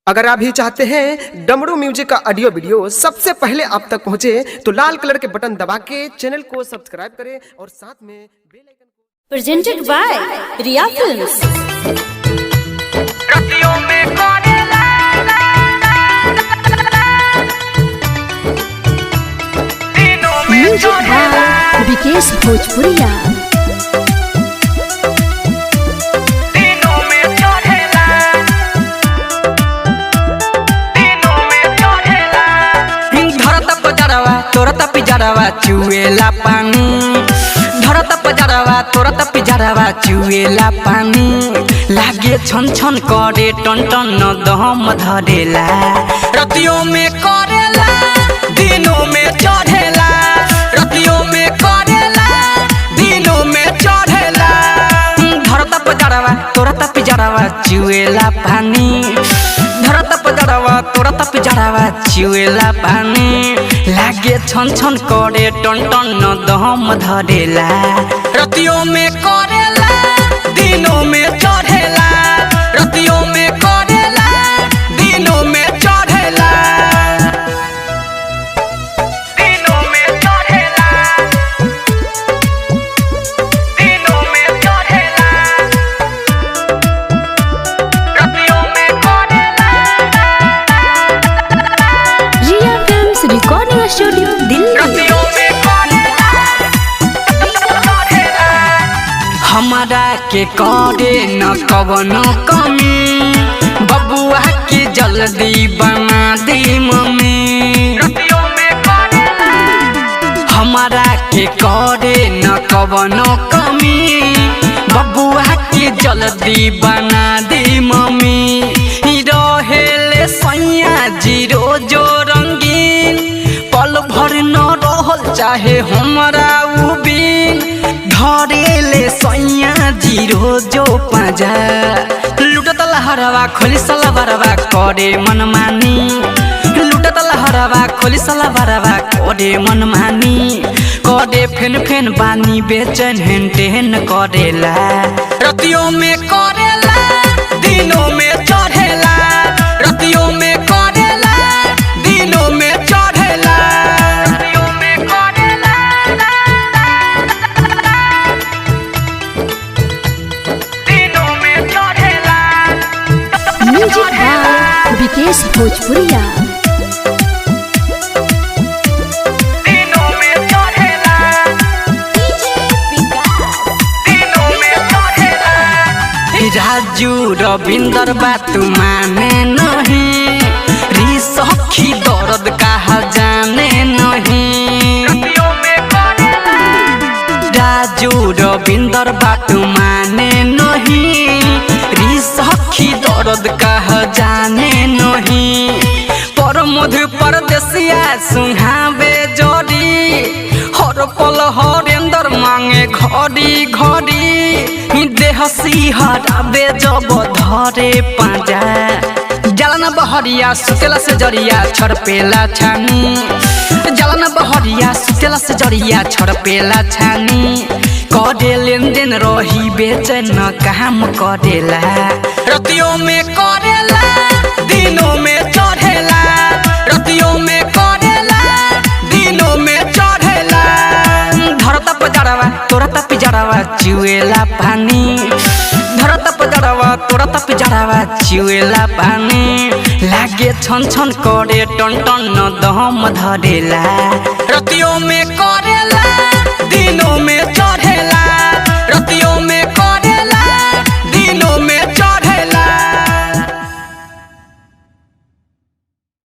अगर आप भी चाहते हैं डमरू म्यूजिक का ऑडियो वीडियो सबसे पहले आप तक पहुंचे तो लाल कलर के बटन दबा के चैनल को सब्सक्राइब करें और साथ में बेल आइकन को presented by Riya films. Music by Vikesh Bhojpuriya. तोरता पिजरवा चुएला पानी, धरता पिजरवा तोरता पिजरवा चुएला पानी। लागे छन छन करे टन टन दम धरेला, रतियों में करेला दिनों में चढ़ेला, रतियों में करेला दिनों में चढ़ेला। धरता पिजरवा तोरता पिजरवा चुएला पानी, धरता पिजरवा तोरता पिजरवा चुएला पानी। लागे छन छन करे टन टन दम धरेला, रतियों में करेला दिनों में चढ़ेला, रतियों में करेला दिनों में चढ़ेला, दिनों में चढ़ेला, दिनों में चढ़ेला, रतियों में करेला। रिया फिल्म्स रिकॉर्डिंग स्टूडियो दिल्ली। हमारा के करे न कवनो कमी, बबुआ के जल्दी बना दी मम्मी। हमारा के करे न कवनो कमी, बबुआ के जल्दी बना दी मम्मी। रहेले सैया जीरो जो रंगीन, पल भर न रहल चाहे हमरा उ बिन। धरेले सैया जीरो जो पाजा, लुटत लहरवा खोली सलवरवा करे मनमानी, लुटत लहरवा खोली सलवरवा करे मनमानी। करे फेन फेन बानी बेचैन हेन टेन करेला, रतियों में करेला दिनों में चढ़ेला, रतियों में करेला दिनों में चढ़ेला, रतियों में करेला दिनों में चढ़ेला। म्यूजिक बाय विकेश भोजपुरिया। दिनों में चढ़ेला, दिनों में चढ़ेला। राजू रविंदर बात माने नहीं, री सखी दर्द कहा जाने नहीं। राजू रविंदर बात माने नहीं, री सखी दर्द कहा जाने नहीं। पर मधु परदेसिया सुहावे जोड़ी, हर पल हरेंदर मांगे घड़ी घड़ी। देह सिहरावे जब धरे पाजा, जलन बहरिया सुतेला से जरिया छड़पेला छानी, जलन बहरिया सुतेला से जरिया छड़पेला छानी। करे लेन देन रही बेचैन काम करेला, रतियों में करेला दिनों में चढ़ेला, रतियों में करेला दिनों में चढ़ेला। धरता पिजरवा तोरता पिजरवा चुएला पानी, धरता पिजरवा तोरता पिजरवा चुएला पानी। लागे छन छन करे टन टन दम धरेला, रतियों में करेला दिनों में